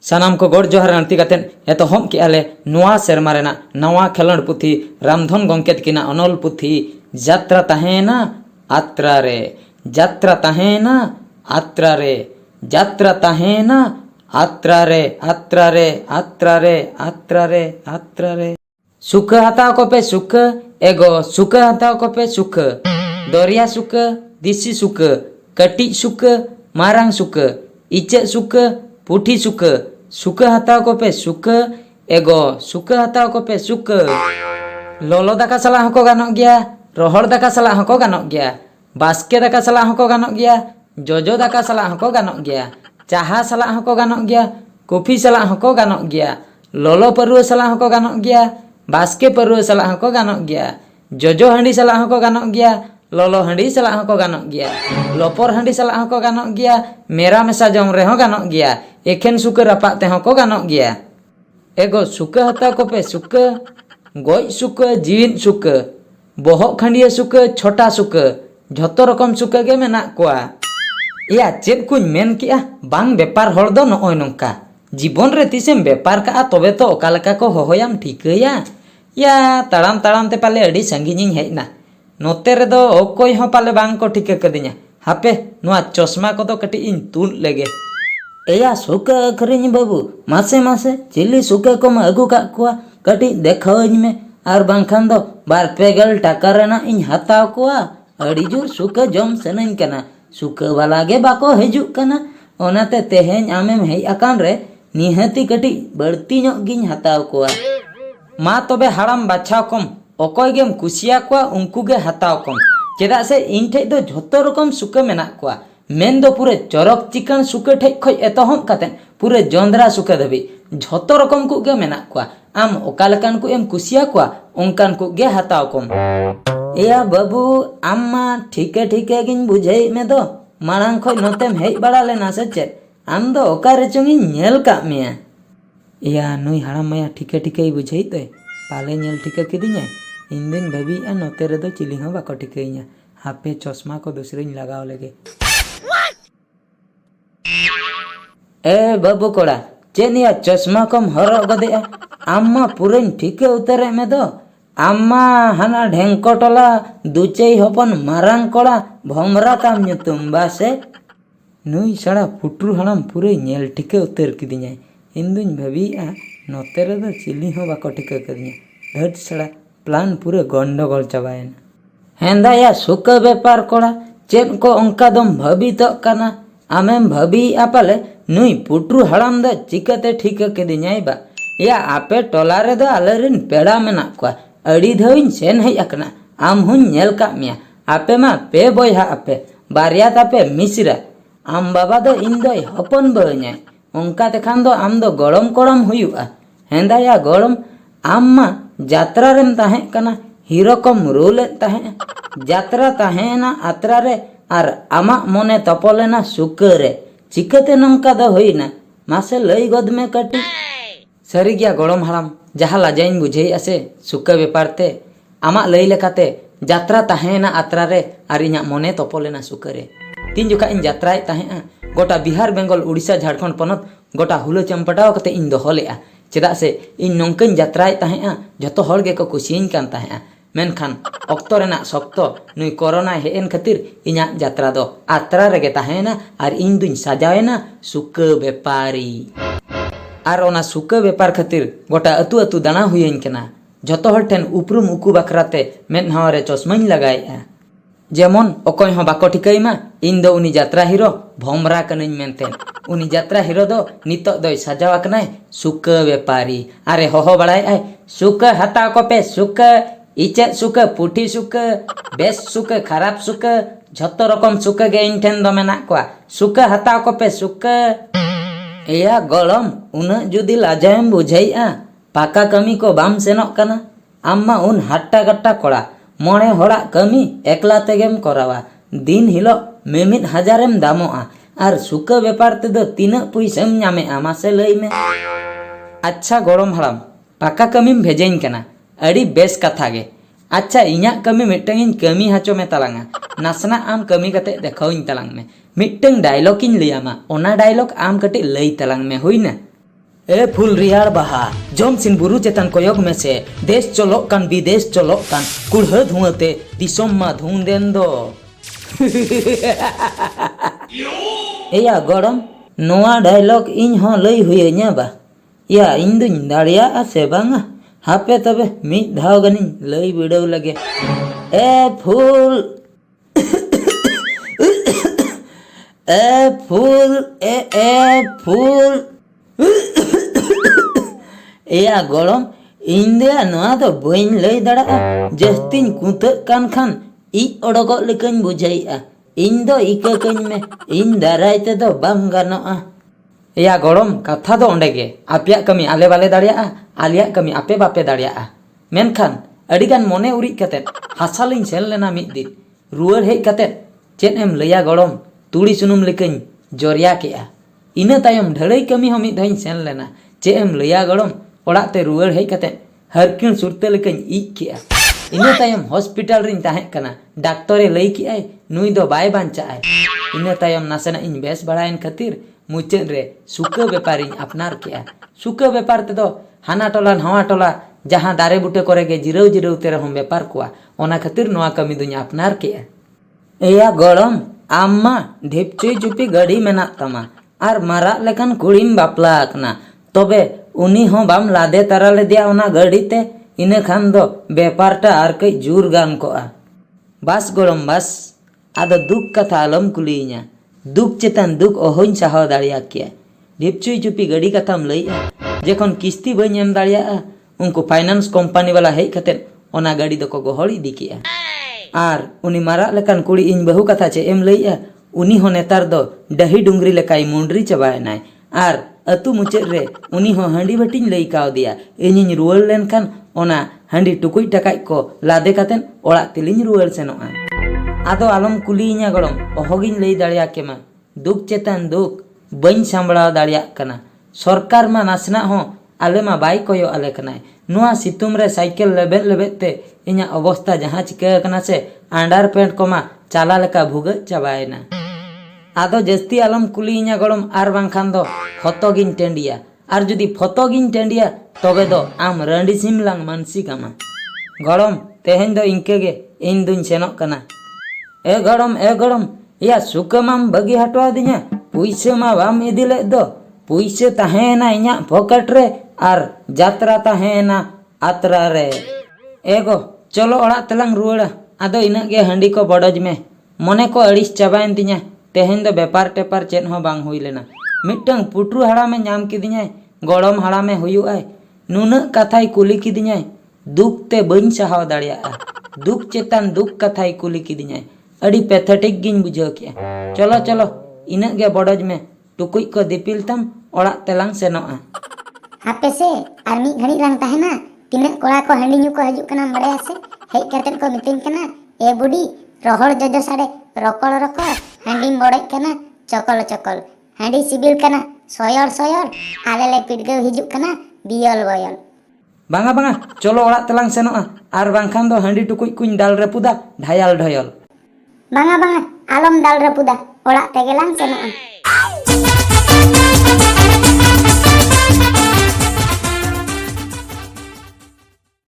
सानाम को गोड़ जोहार आंती कातेन एतोहम के आले नवा सेरमा रेना नवा खेलोंड पुथी रामधन गंके तकिना अनल पुथी जात्रा तहेना आत्रा रे जात्रा तहेना आत्रा रे जात्रा तहेना आत्रा रे आत्रा रे आत्रा रे आत्रा रे आत्रा रे सुख हताव को पे सुख एगो सुख हताव को पे सुख दरिया सुख दिसी सुख कटी सुख मारांग सुख इचे सुख पुठी सुख सुख हताव को पे सुख एगो सुख हताव को पे सुख लोलो दाका सला हको गानो गया रोहड़ दाका सला हको गानो गया बास्के दाका सला हको गानो गया जोजो दाका सला हको गानो गया चाहा सला हको गानो गया कॉफी सला हको गानो गया लोलो परुआ सला हको गानो गया बास्के परुआ सला हको गानो गया जोजो हंडी सला हको गानो गया लोलो हंडी सला हको गानो गया लोपर हंडी सला हको गानो गया मेरा मेसा जम रेहो गानो गया एखेन सुख रपा ते हको गानो गया एगो सुख हता को पे सुख गोज सुख जीवन सुख बोहक खंडिया सुख छोटा सुख झोतो रकम सुख गे मेना कोआ या चेद कुछ मेन किया बांग बेपार हर दो नोय नोंका जीवन रे तिसेम बेपार का तबे तो ओका लेका को होहोयाम ठिकया या ताड़ाम ताड़ाम ते पाले अड़ी संगिनिंग हेजना नोते रे दो ओकोय हो पाले बांग को ठिका कदिnya हापे नुआ चश्मा को तो कटी इन तुल लेगे एया सुख अखरिኝ बाबू मासे मासे चिल्ली सुख को म अगु का कोआ कटी देखावኝ में आर बांखान दो बार पेगल टाका रेना इन हताव कोआ अड़ी जोर सुख जम सनኝ कना सुख वाला गे बाको हिजुक कना ओनाते तेहेñ आमेम हेय अकान रे निहती कटी बड़ती ᱧᱚᱜ गिñ हताव कोआ मा तबे हाड़ाम बाछाव कम ओकोय गेम कुसिया कोआ उनकु गे हताव कम चेदा से इन ठे दो झोतो रकम सुख मेना कोआ मेन दो पूरे चरक चिकन सुख ठे खय एतोहम काते पूरे जोंद्रा सुख दबी झोतो रकम को गे मेना कोआ आम ओका लेकान को एम कुसिया कोआ उनकान को गे हताव कम एया बाबू आम्मा ठीके ठीके गिन बुझाई में दो मारांग खय नोतेम हेज बड़ा लेना से चेद आम दो ओका रे चंगी नेल का मेया एया नुई हाड़ाम माया ठीके ठीके बुझाई तो पाले नेल ठीके किदिnya इन दिन भाभी आ नोते रे दो चिली हो बाको ठीकइया हापे चश्मा को दूसरे लगाव लेगे ए बाबू कोड़ा चेनिया चश्मा कम हरो गदे आम्मा पूरे ठीके उतरे में दो आम्मा हाना ढेंकोटला दुचेई हपन मारांग कोड़ा भमरा ताम nyutum बासे नुई सड़ा पुटरू हड़ाम पूरे नेल ठीके उतर किदिnya इन दिन भाभी आ नोते रे दो चिली हो बाको ठीके कदिnya धट सड़ा प्लान पूरे गंडगोल चाबायना हेंदा या सुख बेपार कोड़ा चेन को अंका दम भाभी तो कना आमेम भाभी आपाले नुई पुटरू हड़ाम द चिकते ठीक केदिኛई बा या आपे टोला रे दो आलेरिन पेड़ा मेना कोआ अड़ी धविन सेन हेय अकना आम हुन नेल का मिया आपे मा पे बोयहा आपे बारिया तापे मिसरा आम बाबा दो इन दो हपन बहኛई उनका तेखान दो आम दो गड़म कोड़म हुयुआ हेंदा या गड़म आम मा जात्रा रेम ताहे कना हीरो कम रोले ताहे जात्रा ताहेना आत्रा रे आर आमा मोने तपोलेना सुख रे चिकते नंका दो होइना मासे लई गद में कटी सरी गया गड़म हाड़ाम जहा लाजाइन बुझे आसे सुख बेपारते आमा लई लेकाते जात्रा ताहेना आत्रा रे आर इना मोने तपोलेना सुख रे तीन जुका इन जात्राय ताहेआ गोटा बिहार बेंगल उड़ीसा झारखंड पनत गोटा हुलो चंपटाव कते इन दोहलेआ चेदा से इन नोंकन जात्राय ताहेआ जतो हर गे को कुसियन कान ताहेआ मेनखान ऑक्तो रेना सप्तो नुई कोरोना हेन खातिर इना जात्रा दो आत्रा रेगे ताहेना आर इन दुन साजावेना सुख बेपारी आर ओना सुख बेपार खातिर गोटा अतु अतु दाना हुयन केना जतो हर ठेन उपरुम उकु बखराते मेदहाव रे चश्माइन लगाएआ जेमन ओकोय हो बाको ठिकैमा इन दो उनी जात्रा हीरो भमरा कनइन मेनते उनी जात्रा हीरो दो नितो दोय साजावा कनाय सुख बेपारी अरे होहो बड़ाय आय सुख हता को पे सुख इचे सुख पुठी सुख बेस सुख खराब सुख झतो रकम सुख गे इन ठेन दो मेना कोआ सुख हता को पे सुख एया गलम उन जुदी लाजायम बुझाइआ पाका कमी को बाम सेनोक कना आम्मा उन हट्टा गट्टा कोड़ा मोणे होड़ा कमी एकला तेगेम करावा दिन हिलो मेमिद हजारेम दामोआ आर सुख बेपार ते दो तीना पैसाम ᱧᱟᱢᱮᱜᱼᱟ मासे लई में अच्छा गड़म हाड़ाम पाका कमीम भेजेइन कना अड़ी बेस कथा गे अच्छा इñा कमी मिटंगिन कमी हाचो में तलांगा नासना आम कमी कते देखाविन तलांग में मिटंग डायलॉग इन लैयामा ओना डायलॉग आम कटे लई तलांग में हुइना ए फुल रियाड़ बाहा जम सिन बुरु चेतन कोयग में से देश चलोक कान विदेश चलोक कान कुड़ह धुआते दिसोम मा धुंदेन दो एया गरम नोआ डायलॉग इन हो लई हुइया बा या इन दुन दाड़िया से बांगा हापे तबे मिद धाव गनी लई बिड़ाव लगे ए फुल फुल एया गरम इंदिया नोआ तो बइन लई दड़ा जस्तिन कुंत कान खान इ ओडगो लेकन बुझाइया इन दो इका कन में इन दाराय ते दो बांग गानोआ एया गरम कथा दो ओंडे गे आपिया कमी आले बाले दाड़िया आलिया कमी आपे बापे दाड़िया मेनखान अडिगान मोने उरी कते हासालिन सेल लेना मिद दिन रुआर हेज कते चेद एम लैया गरम तुड़ी सुनुम लेकन जोरिया केआ इना तायम ढड़ई कमी हो मिद धाइन सेल लेना चेद एम लैया गरम ओड़ाते रुआर हेज कते हरकिन सुरते लेकन इक केआ इना तायम हॉस्पिटल रिन ताहें कना डाक्टरे लई केआय नुई दो बाय बांचाय इना तायम नासेना इन बेस बड़ायन खातिर मुचेद रे सुका व्यापारी अपनार केआ सुका व्यापार ते दो हाना टोला नवा टोला जहां दारे बुटे करे गे जिरव जिरव ते रहम व्यापार कुआ ओना खातिर नोआ कमी दुनी अपनार केआ एया गरम आम्मा ढिपचुई चुपी गाड़ी मेना तमा आर मारा लेकन कुड़ीम बापला आकना तबे उनी हो बाम लादे तारा ले दिया ओना गाड़ी ते इने खान दो व्यापारटा आर कई जुर गान कोआ बस गरम बस आदो दुख कथा आलम कुलिया दुख चेतन दुख ओहन साहाव दाड़िया किया ढिपचुई चुपी गाड़ी कथाम लईया जेखन किस्ती बई एम दाड़िया उनको फाइनेंस कंपनी वाला हेज कते ओना गाड़ी दो को गोहड़ इदी किया आर उनी मारा लेकन कुड़ी इन बहु कथा चे एम लईया उनी हो नेतार दो डही डुंगरी लेकाई मुंडरी चबायनाय आर अतु मुचेद रे उनी हो हांडी बटिन लई काव दिया इनिन रुआर लेनखान ओना हांडी टुकुई टकाई को लादे कतेन ओड़ा तिलिन रुआर सेनोआ आदो आलम कुलिया गरम ओहगिन लई दाड़िया केमा दुख चेतन दुख बइन सांबड़ाव दाड़िया कना सरकार मा नासना हो आले मा बाई कोयो आले कनाय नोआ सितुम रे साइकेल लेबेद लेबेद ते इन्या अवस्था जहां चिका कना से अंडर पेंट कोमा चाला लेका भुगा चाबायना आदो जस्ती आलम कुलिया गरम आर बांखान दो फतोगिन टेंडिया आर जुदी फतोगिन टेंडिया तबे दो आम रंडी सिमलांग मानसी कामा गरम तेहेन दो इंके गे इन दुन सेनोक कना ए गरम या सुकमाम बगी हटवा दिया पुइसे मा बाम इदिले दो पुइसे ताहेना इन्या पॉकेट रे आर जात्रा ताहेना आत्रा रे एगो चलो ओड़ा तलांग रुआड़ा आदो इना गे हांडी को बडज में मने को अड़िस चाबायन तिया तेहेन दो व्यापार टेपार चेद हो बांग हुई लेना मिटंग पुटरू हाड़ा में नाम किदिया गड़म हाड़ा में हुयुआय नुना कथाई कुली किदिया दुख ते बइन सहाव दाड़िया दुख चेतन दुख कथाई कुली किदिया अड़ी पैथेटिक गिन बुझाव किया चलो चलो इना गे बडज में टुकुई को दिपिल तम ओड़ा तेलांग सेनोआ हापे से आर मी घड़ी लांग ताहेना तिने कोड़ा को हांडी न्यू को हजू कना बड़े से हेज कतेन को मिटिंग कना ए बुडी रोहड़ जजो साडे रकड़ रकड़ हांडी बड़े कना चकल चकल हांडी सिबिल कना सोयर सोयर आले ले पिटगे हिजू कना बियल बयल बांगा बांगा चलो ओड़ा तेलांग सेनोआ आर बांखान दो हांडी टुकुई कुइन दाल रेपुदा ढायल ढयल बांगा बांगा आलम दाल रपुदा ओड़ा तेगेलांग सेनोआ